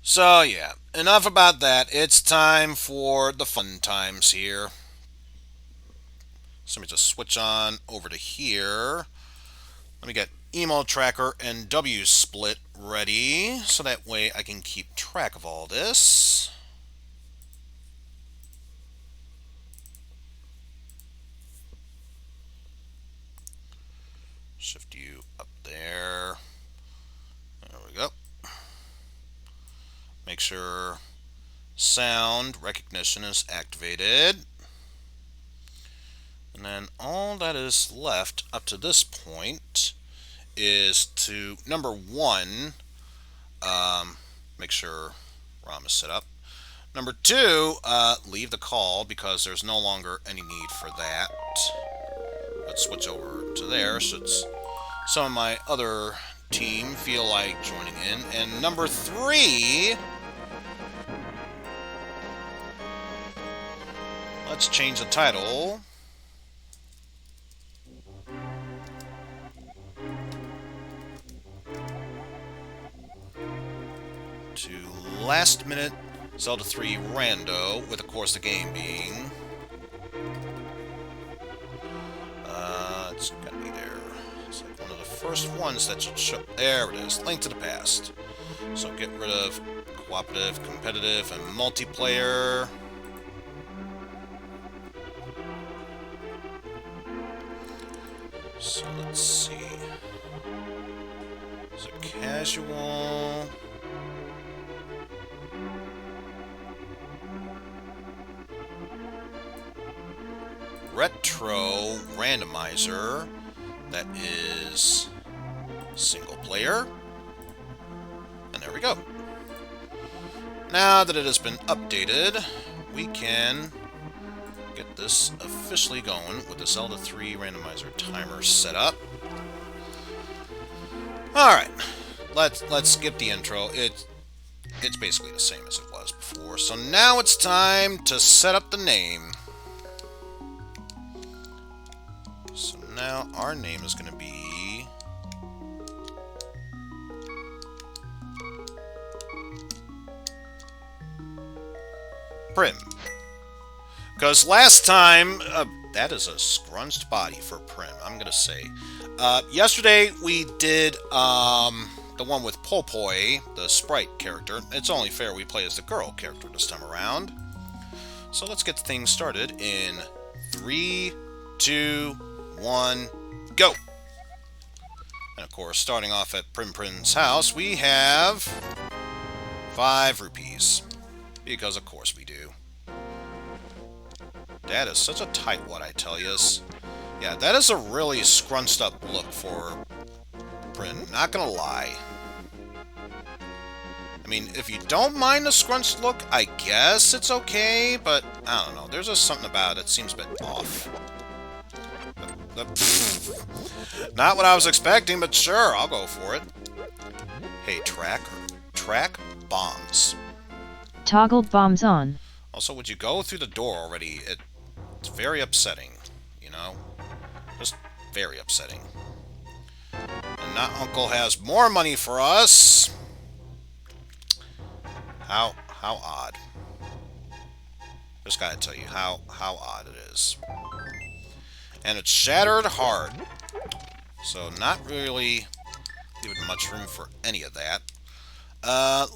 So, yeah, enough about that. It's time for the fun times here. So, let me just switch on over to here. Let me get email tracker and W split ready so that way I can keep track of all this. Shift you up there. There we go. Make sure sound recognition is activated. And then all that is left up to this point is to, number one, make sure ROM is set up. Number two, leave the call because there's no longer any need for that. Let's switch over to there should some of my other team feel like joining in. And number three, let's change the title to Last Minute Zelda 3 Rando, with of course the game being it's gonna be there. It's like one of the first ones that should show. There it is. Link to the Past. So get rid of cooperative, competitive, and multiplayer. So let's see. So casual. Retro randomizer. That is single player. And there we go. Now that it has been updated, we can get this officially going with the Zelda 3 randomizer timer set up. Alright, let's skip the intro. It's basically the same as it was before. So now it's time to set up the name. So now our name is going to be Primm. Because last time, that is a scrunched body for Primm, I'm going to say. Yesterday we did the one with Popoi, the sprite character. It's only fair we play as the girl character this time around. So let's get things started in 3, 2, 1, go! And of course, starting off at Primm's house, we have 5 rupees. Because of course we do. That is such a tight one, I tell yous. Yeah, that is a really scrunched up look for Primm, not gonna lie. I mean, if you don't mind the scrunched look, I guess it's okay, but I don't know. There's just something about it that seems a bit off. Not what I was expecting, but sure, I'll go for it. Hey, track bombs. Toggled bombs on. Also, would you go through the door already? It's very upsetting, you know? Just very upsetting. And now Uncle has more money for us. How odd. Just gotta tell you how odd it is. And it's shattered hard. So not really leaving much room for any of that.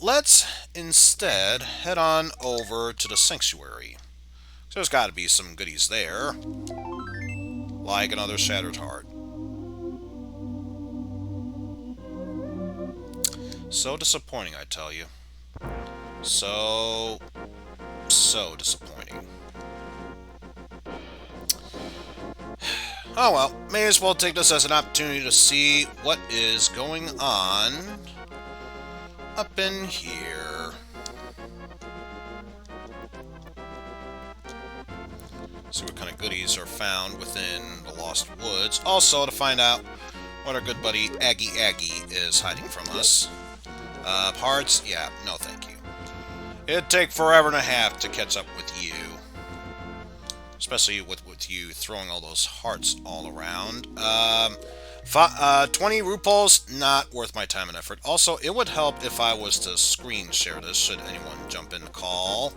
Let's instead head on over to the sanctuary. So there's got to be some goodies there. Like another shattered heart. So disappointing, I tell you. So disappointing. Oh well, may as well take this as an opportunity to see what is going on up in here. See what kind of goodies are found within the Lost Woods. Also, to find out what our good buddy Aggie is hiding from us. Hearts? Yeah, no thank you. It'd take forever and a half to catch up with you. Especially with you throwing all those hearts all around. 20 rupees, not worth my time and effort. Also, it would help if I was to screen share this, should anyone jump in the call.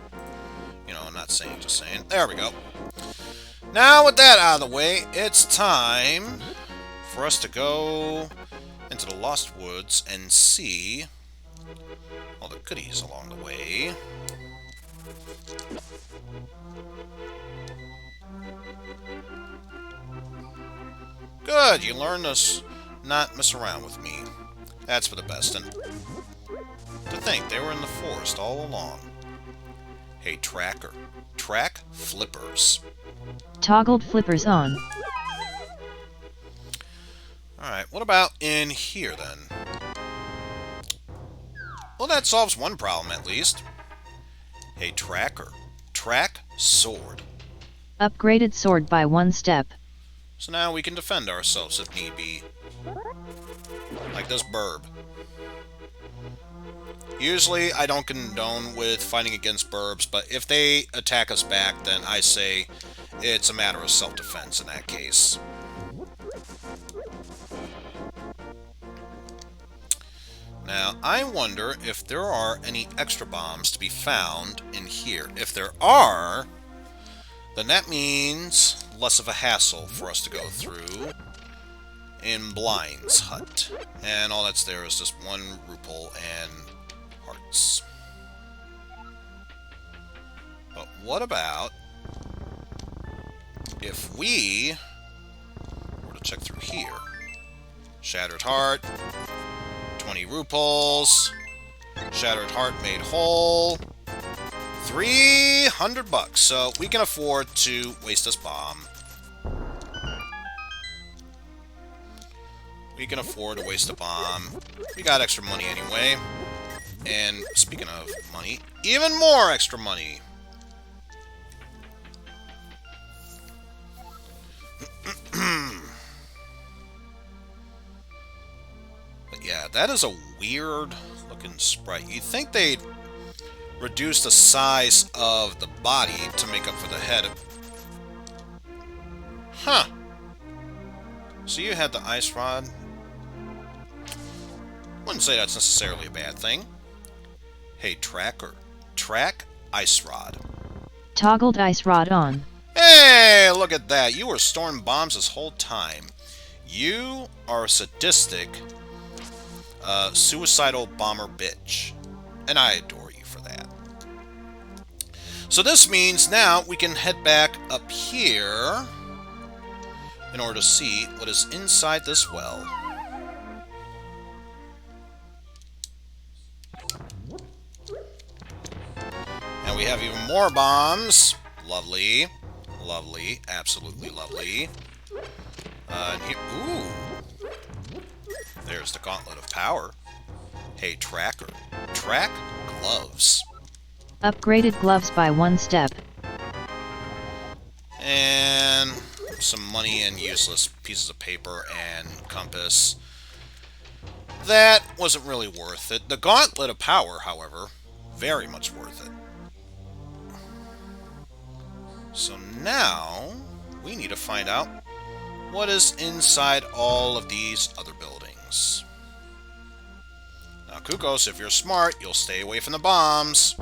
You know, I'm not saying, just saying. There we go. Now, with that out of the way, it's time for us to go into the Lost Woods and see all the goodies along the way. Good, you learned to not mess around with me. That's for the best. And to think, they were in the forest all along. Hey, tracker. Track flippers. Toggled flippers on. Alright, what about in here, then? Well, that solves one problem, at least. Hey, tracker. Track sword. Upgraded sword by 1 step. So now we can defend ourselves if need be. Like this burb. Usually, I don't condone with fighting against burbs, but if they attack us back, then I say it's a matter of self-defense in that case. Now, I wonder if there are any extra bombs to be found in here. If there are, then that means less of a hassle for us to go through in Blind's hut. And all that's there is just 1 rupee and hearts. But what about if we were to check through here? Shattered heart, 20 rupees, shattered heart made whole, 300 bucks. So we can afford to waste this bomb. We can afford to waste a bomb. We got extra money anyway. And speaking of money, even more extra money. But yeah, that is a weird looking sprite. You'd think they'd reduce the size of the body to make up for the head. Huh. So you had the ice rod. Wouldn't say that's necessarily a bad thing. Hey, tracker. Track ice rod. Toggled ice rod on. Hey, look at that. You were storing bombs this whole time. You are a sadistic, suicidal bomber bitch. And I adore you for that. So this means now we can head back up here in order to see what is inside this well. And we have even more bombs. Lovely. Lovely. Absolutely lovely. And here, ooh. There's the Gauntlet of Power. Hey, tracker. Track gloves. Upgraded gloves by 1 step. And some money and useless pieces of paper and compass. That wasn't really worth it. The Gauntlet of Power, however, very much worth it. So now, we need to find out what is inside all of these other buildings. Now, Kukos, if you're smart, you'll stay away from the bombs.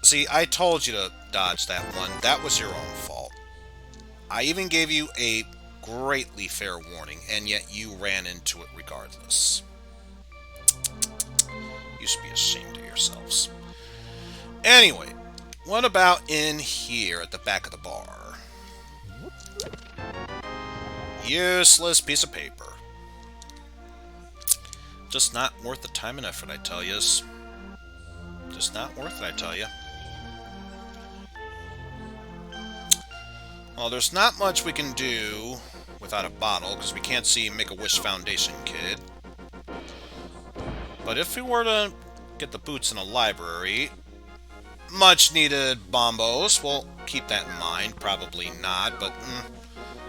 See, I told you to dodge that one. That was your own fault. I even gave you a greatly fair warning, and yet you ran into it regardless. You should be ashamed of yourselves. Anyway, what about in here at the back of the bar? Useless piece of paper. Just not worth the time and effort, I tell yous. Just not worth it, I tell you. Well, there's not much we can do without a bottle, because we can't see Make-A-Wish Foundation Kid. But if we were to get the boots in a library, much needed bombos, we'll keep that in mind. Probably not, but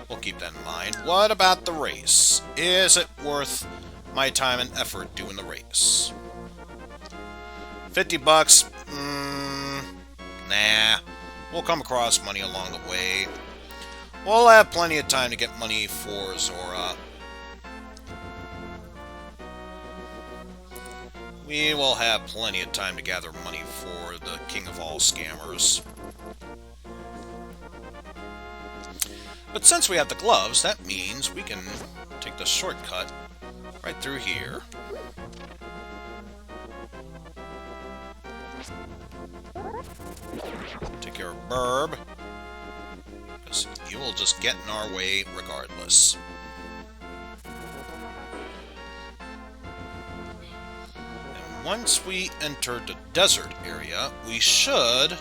we'll keep that in mind. What about the race? Is it worth my time and effort doing the race? 50 bucks? Nah. We'll come across money along the way. We'll have plenty of time to get money for Zora. We will have plenty of time to gather money for the king of all scammers. But since we have the gloves, that means we can take the shortcut right through here. Take care of Burb, because you will just get in our way regardless. And once we enter the desert area, we should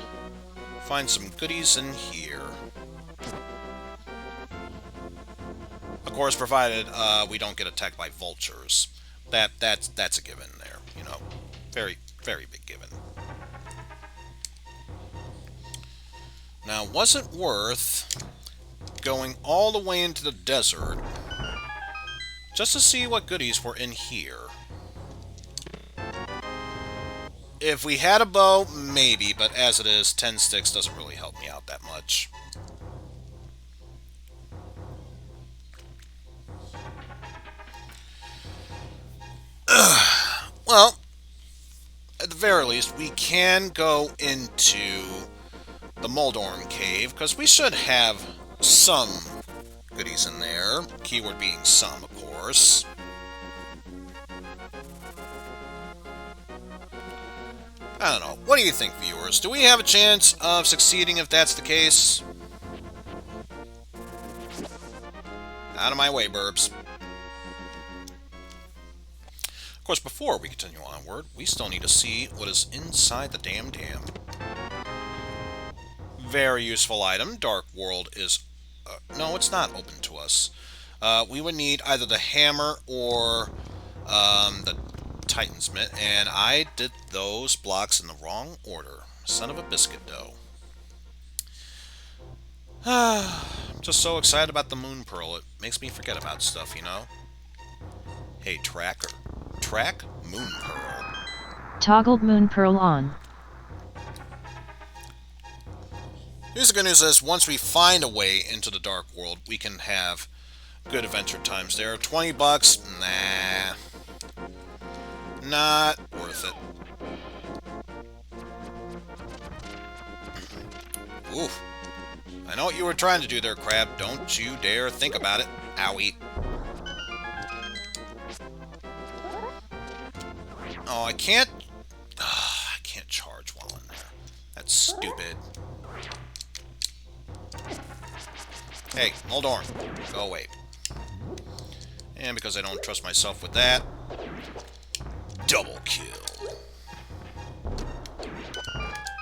find some goodies in here. Of course, provided we don't get attacked by vultures. That's a given there, you know. Very, very big given. Now, was it worth going all the way into the desert just to see what goodies were in here? If we had a bow, maybe, but as it is, 10 sticks doesn't really help me out that much. Well, at the very least, we can go into the Moldorm Cave, because we should have some goodies in there. Keyword being some, of course. I don't know. What do you think, viewers? Do we have a chance of succeeding if that's the case? Out of my way, burbs. Of course, before we continue onward, we still need to see what is inside the damn dam. Very useful item. Dark World is... no, it's not open to us. We would need either the hammer or the Titan's Mitt, and I did those blocks in the wrong order. Son of a biscuit dough. I'm just so excited about the Moon Pearl, it makes me forget about stuff, you know? Hey, Tracker. Track Moon Pearl. Toggled Moon Pearl on. Here's the good news is, once we find a way into the Dark World, we can have good adventure times there. 20 bucks? Nah. Not worth it. Oof. I know what you were trying to do there, Crab. Don't you dare think about it. Owie. Oh, I can't charge while in there. That's stupid. Hey, Moldorm, go away. And because I don't trust myself with that, double kill.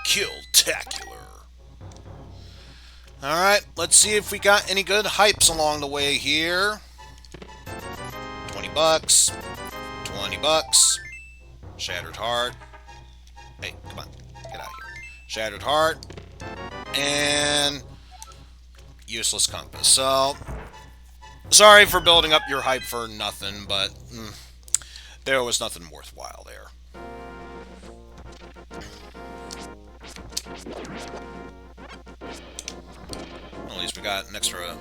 Kill-tacular. Alright, let's see if we got any good hypes along the way here. 20 bucks. 20 bucks. Shattered Heart. Hey, come on. Get out of here. Shattered Heart. And useless compass. So, sorry for building up your hype for nothing, but there was nothing worthwhile there. At least we got an extra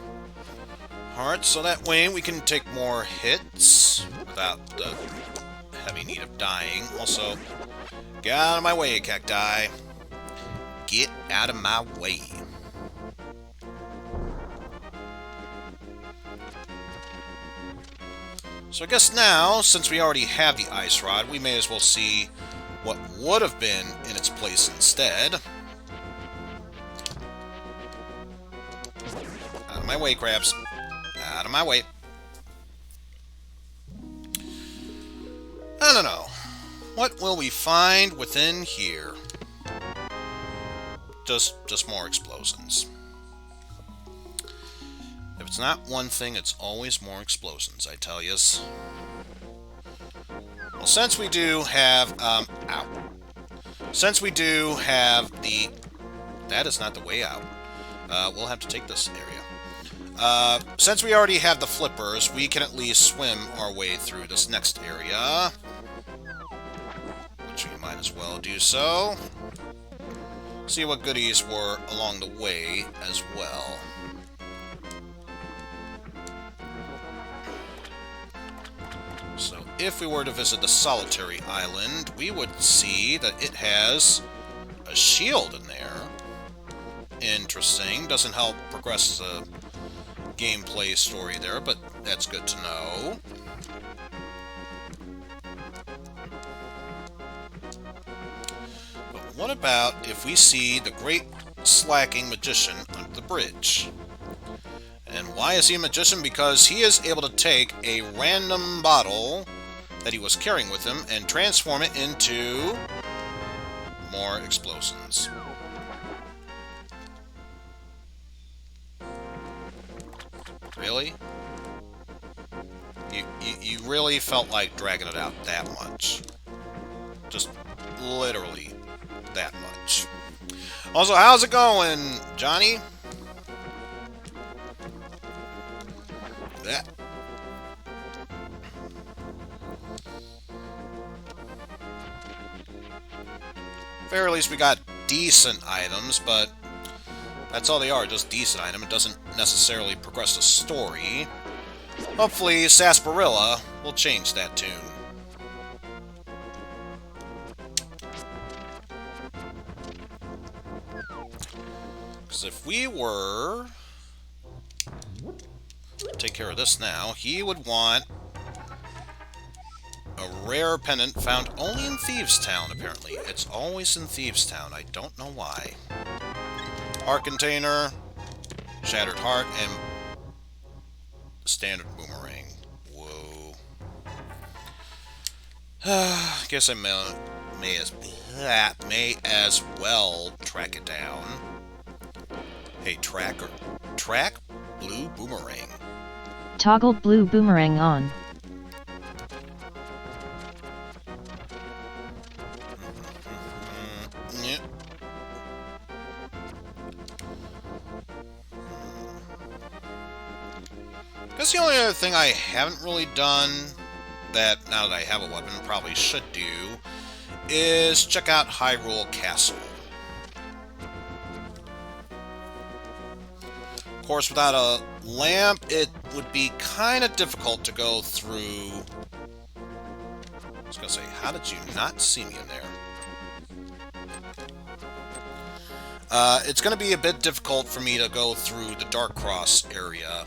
heart, so that way we can take more hits without the heavy need of dying. Also, get out of my way, cacti. Get out of my way. So I guess now, since we already have the ice rod, we may as well see what would have been in its place instead. Out of my way, crabs. Out of my way. I don't know. What will we find within here? Just more explosions. If it's not one thing, it's always more explosions, I tell yous. Well, since we do have, ow. Since we do have the... That is not the way out. We'll have to take this area. Since we already have the flippers, we can at least swim our way through this next area. Which we might as well do so. See what goodies were along the way as well. if we were to visit the Solitary Island, we would see that it has a shield in there. Interesting. Doesn't help progress the gameplay story there, but that's good to know. But what about if we see the great slacking magician under the bridge? And why is he a magician? Because he is able to take a random bottle that he was carrying with him and transform it into more explosions. Really? You really felt like dragging it out that much? Just literally that much. Also, how's it going, Johnny? That. Fair, at least we got decent items, but that's all they are, just decent item. It doesn't necessarily progress the story. Hopefully, Sarsaparilla will change that tune. Because if we were to take care of this now, he would want a rare pendant found only in Thieves' Town, apparently. It's always in Thieves' Town. I don't know why. Heart container, shattered heart, and standard boomerang. Whoa. Guess I may as well track it down. Hey, tracker. Track blue boomerang. Toggle blue boomerang on. Yep. Guess the only other thing I haven't really done that, now that I have a weapon, probably should do, is check out Hyrule Castle. Of course, without a lamp, it would be kind of difficult to go through. I was going to say, how did you not see me in there? It's going to be a bit difficult for me to go through the Dark Cross area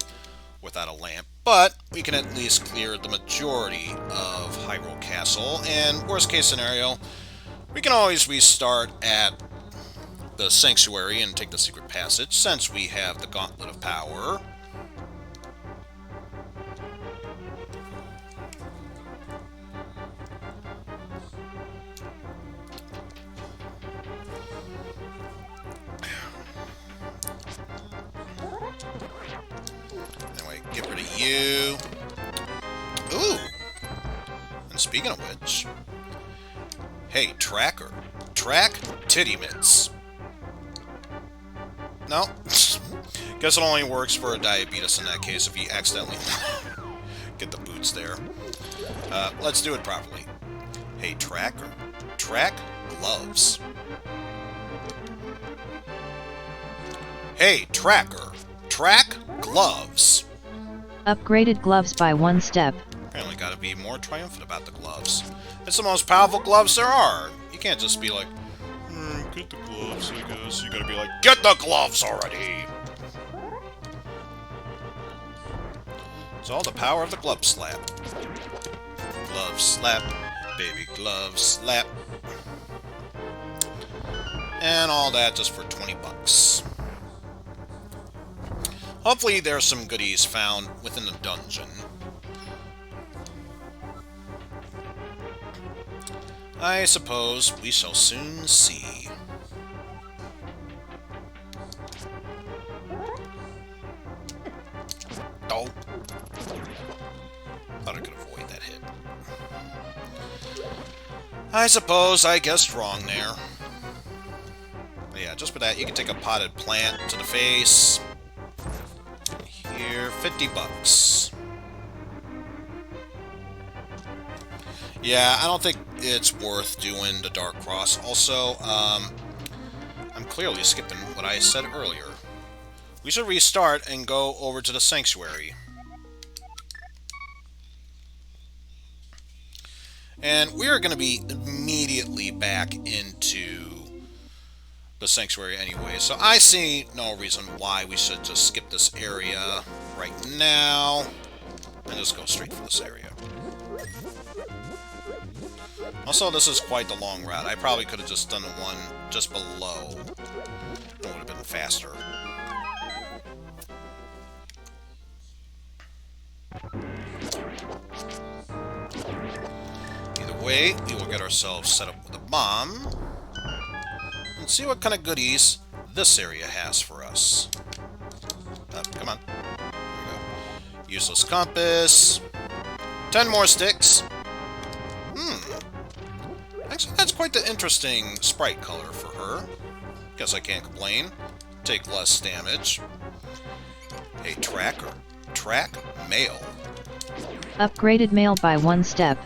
without a lamp, but we can at least clear the majority of Hyrule Castle, and worst case scenario, we can always restart at the Sanctuary and take the secret passage, since we have the Gauntlet of Power. Anyway, get rid of you. Ooh! And speaking of which, hey, Tracker. Track titty mitts. No. Guess it only works for a diabetes in that case if you accidentally get the boots there. Let's do it properly. Hey, Tracker. Track gloves. Hey, Tracker. Track gloves. Upgraded gloves by 1 step. Apparently gotta be more triumphant about the gloves. It's the most powerful gloves there are. You can't just be like, get the gloves, I guess. You gotta be like, get the gloves already! It's all the power of the glove slap. Glove slap, baby glove slap. And all that just for 20 bucks. Hopefully there's some goodies found within the dungeon. I suppose we shall soon see. Oh. Thought I could avoid that hit. I suppose I guessed wrong there. But yeah, just for that, you can take a potted plant to the face. Here, 50 bucks. Yeah, I don't think it's worth doing the Dark Cross. Also, I'm clearly skipping what I said earlier. We should restart and go over to the Sanctuary. And we're going to be immediately back into the sanctuary anyway, so I see no reason why we should just skip this area right now and just go straight for this area. Also, this is quite the long route. I probably could have just done the one just below. It would have been faster. Either way, we will get ourselves set up with a bomb and see what kind of goodies this area has for us. Come on. There we go. Useless compass. 10 more sticks. Actually, that's quite the interesting sprite color for her. Guess I can't complain. Take less damage. A tracker. Track mail. Upgraded mail by 1 step.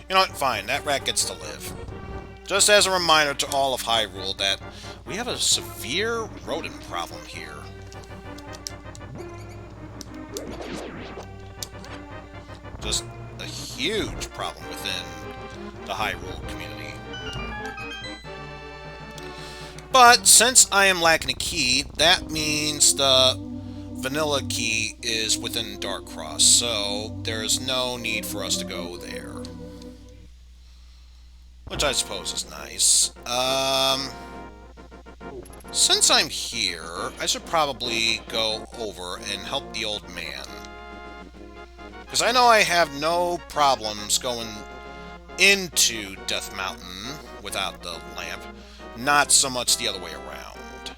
You know what? Fine. That rat gets to live. Just as a reminder to all of Hyrule that we have a severe rodent problem here. Just a huge problem within the Hyrule community. But since I am lacking a key, that means the vanilla key is within Darkcross, so there is no need for us to go there. Which I suppose is nice. Since I'm here, I should probably go over and help the old man. Because I know I have no problems going into Death Mountain without the lamp. Not so much the other way around.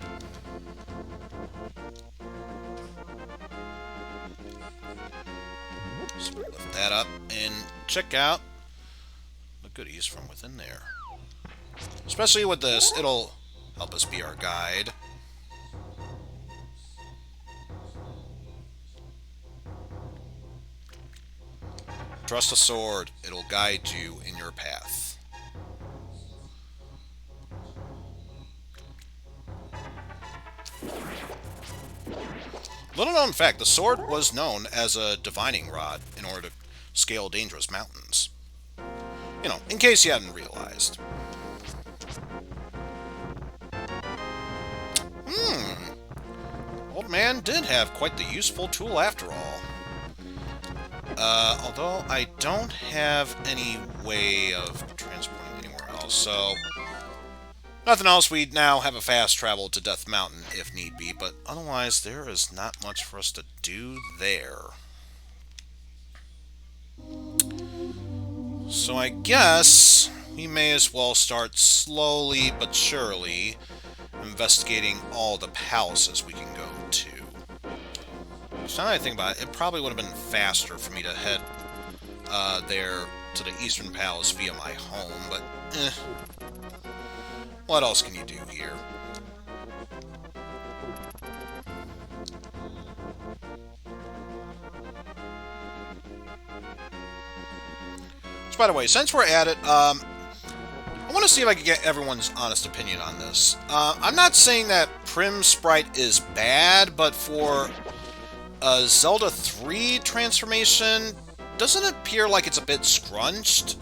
So lift that up and check out the goodies from within there. Especially with this, it'll help us be our guide. Trust a sword. It'll guide you in your path. Little known fact, the sword was known as a divining rod in order to scale dangerous mountains. You know, in case you hadn't realized. Old man did have quite the useful tool after all. Although I don't have any way of transporting anywhere else, so nothing else. We now have a fast travel to Death Mountain if need be, but otherwise there is not much for us to do there. So I guess we may as well start slowly but surely investigating all the palaces we can go to. So now that I think about it, it probably would have been faster for me to head there to the Eastern Palace via my home, but what else can you do here? So by the way, since we're at it, I want to see if I can get everyone's honest opinion on this. I'm not saying that Primm sprite is bad, but for a Zelda 3 transformation, doesn't it appear like it's a bit scrunched?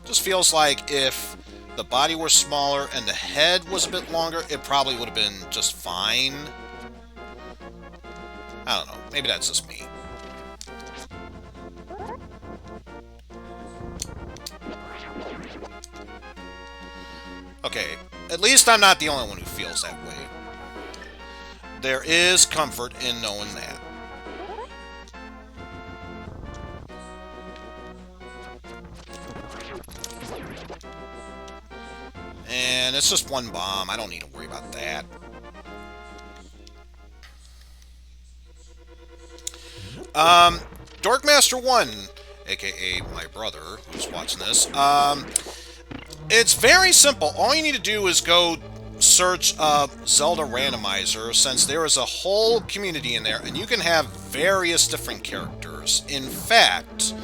Just feels like if the body were smaller and the head was a bit longer, it probably would have been just fine. I don't know. Maybe that's just me. Okay, at least I'm not the only one who feels that way. There is comfort in knowing that. And it's just one bomb. I don't need to worry about that. Dorkmaster 1, aka my brother, who's watching this, it's very simple. All you need to do is go search Zelda Randomizer, since there is a whole community in there, and you can have various different characters. In fact,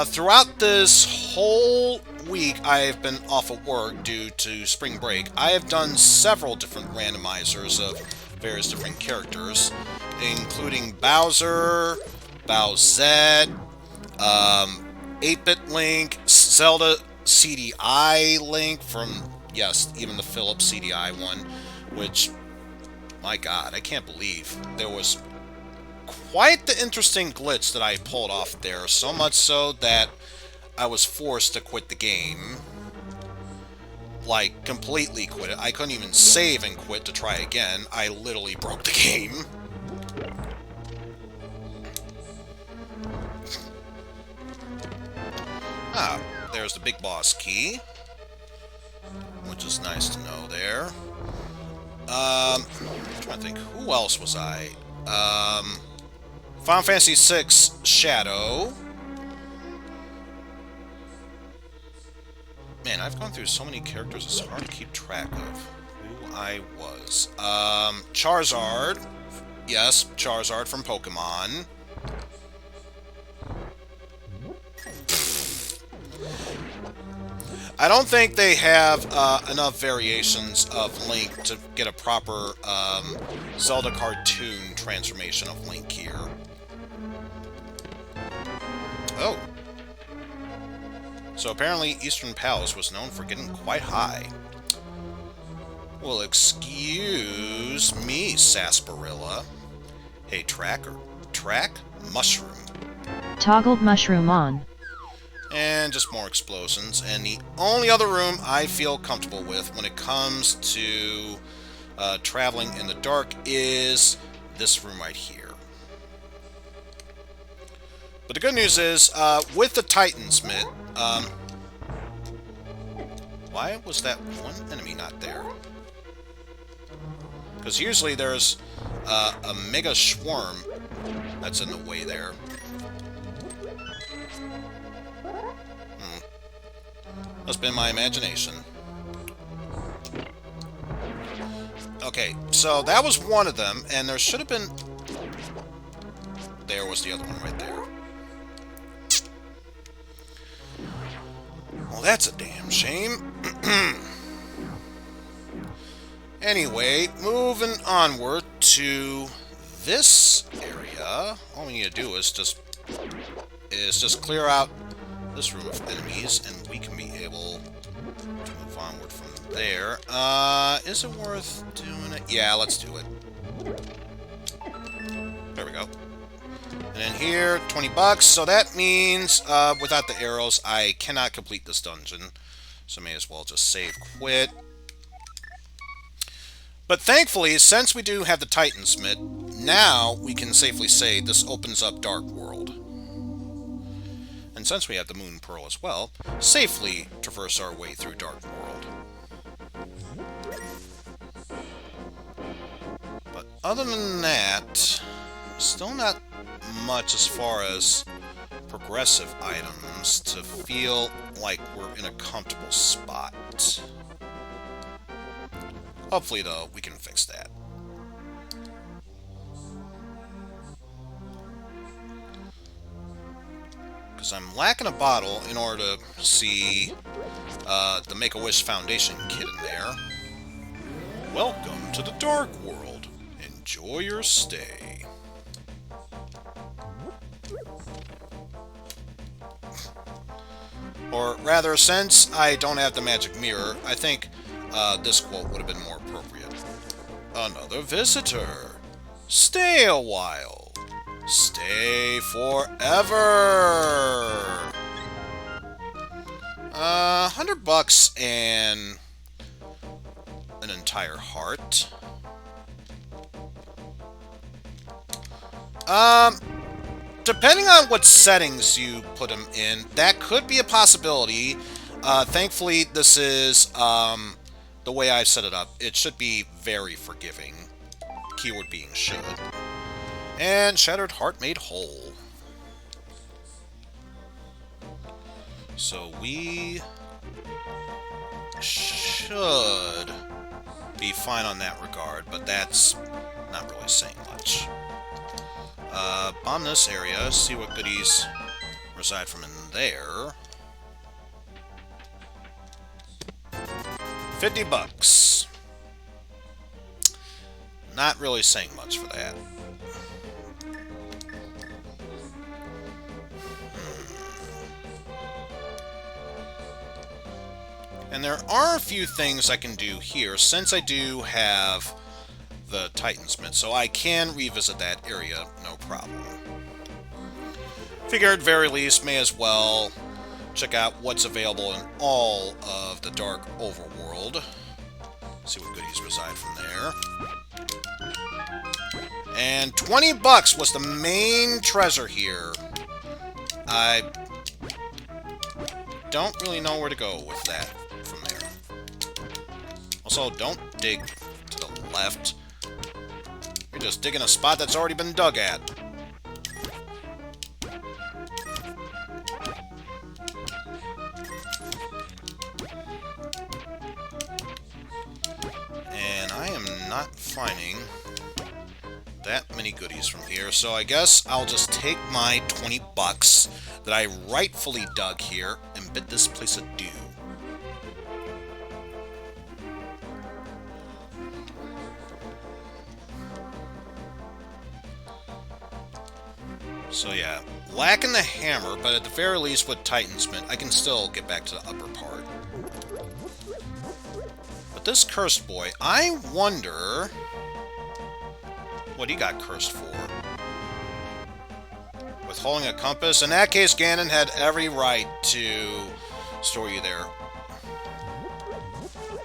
throughout this whole week I've been off of work due to spring break, I have done several different randomizers of various different characters, including Bowser, Bowsette, 8-bit Link, Zelda CDI Link from, yes, even the Philips CDI one, which, my god, I can't believe there was quite the interesting glitch that I pulled off there, so much so that I was forced to quit the game. Like, completely quit it. I couldn't even save and quit to try again. I literally broke the game. Ah, there's the big boss key, which is nice to know there. I'm trying to think, who else was I? Final Fantasy VI Shadow. Man, I've gone through so many characters, it's hard to keep track of who I was. Charizard. Yes, Charizard from Pokemon. I don't think they have enough variations of Link to get a proper Zelda cartoon transformation of Link here. Oh. So apparently Eastern Palace was known for getting quite high. Well, excuse me, Sarsaparilla. Hey, tracker. Track? Mushroom. Toggled mushroom on. And just more explosions. And the only other room I feel comfortable with when it comes to traveling in the dark is this room right here. But the good news is, with the Titansmith, why was that one enemy not there? Because usually there's a Mega Swarm that's in the way there. Must have been my imagination. Okay, so that was one of them, and there should have been... There was the other one right there. Well, that's a damn shame. Anyway, moving onward to this area. All we need to do is just clear out this room of enemies, and we can be able to move onward from there. Is it worth doing it? Yeah, let's do it. There we go. And then here, 20 bucks. So that means, without the arrows, I cannot complete this dungeon. So may as well just save quit. But thankfully, since we do have the Titansmith, now we can safely say this opens up Dark World. And since we have the Moon Pearl as well, safely traverse our way through Dark World. But other than that, still not much as far as progressive items to feel like we're in a comfortable spot. Hopefully, though, we can fix that. Because I'm lacking a bottle in order to see the Make-A-Wish Foundation kit in there. Welcome to the Dark World. Enjoy your stay. Or rather, since I don't have the magic mirror, I think this quote would have been more appropriate. Another visitor. Stay a while. Stay forever. 100 bucks and an entire heart. Depending on what settings you put them in, that could be a possibility. Thankfully, this is the way I've set it up. It should be very forgiving. Keyword being should. And Shattered Heart made whole. So we should be fine on that regard, but that's not really saying much. Bomb this area, see what goodies reside from in there. 50 bucks. Not really saying much for that. And there are a few things I can do here, since I do have the Titansmith, so I can revisit that area, no problem. Figure at very least, may as well check out what's available in all of the Dark Overworld. See what goodies reside from there. And 20 bucks was the main treasure here. I don't really know where to go with that from there. Also, don't dig to the left. You're just digging a spot that's already been dug at. And I am not finding that many goodies from here, so I guess I'll just take my 20 bucks that I rightfully dug here and bid this place adieu. So yeah, lacking the hammer, but at the very least with Titansmith, I can still get back to the upper part. But this cursed boy, I wonder what he got cursed for. Withholding a compass? In that case, Ganon had every right to store you there.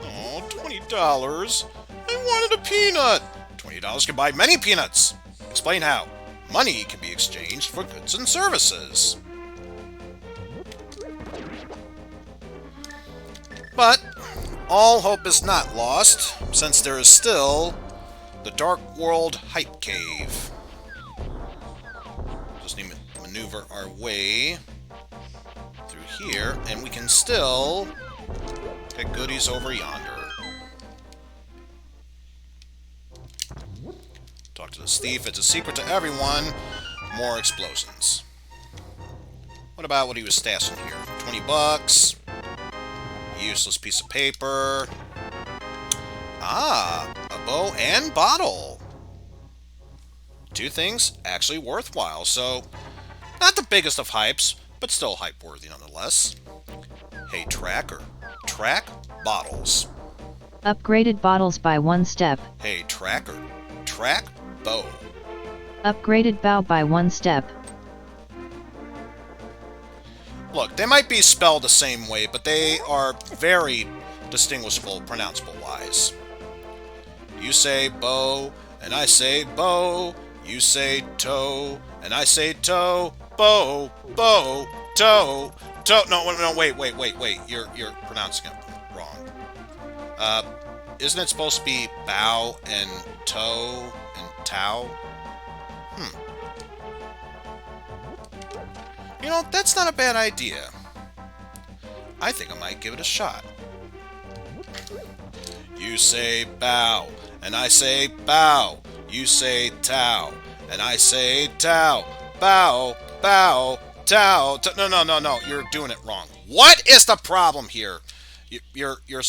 Oh, $20. I wanted a peanut! $20 can buy many peanuts! Explain how. Money can be exchanged for goods and services. But all hope is not lost, since there is still the Dark World Hype Cave. Just need to maneuver our way through here, and we can still get goodies over yonder. Talk to this thief. It's a secret to everyone. More explosions. What about what he was stashing here? 20 bucks. Useless piece of paper. Ah, a bow and bottle. Two things actually worthwhile, so not the biggest of hypes, but still hype-worthy nonetheless. Hey, tracker. Track bottles. Upgraded bottles by 1 step. Hey, tracker. Track bow. Upgraded bow by 1 step. Look, they might be spelled the same way, but they are very distinguishable pronounceable-wise. You say bow, and I say bow. You say toe, and I say toe. Bow, bow, toe, toe. No, wait. You're pronouncing it wrong. Isn't it supposed to be bow and toe and tow? You know, that's not a bad idea. I think I might give it a shot. You say bow, and I say bow. You say tow, and I say tow. Bow, bow, tow. No. You're doing it wrong. What is the problem here? You're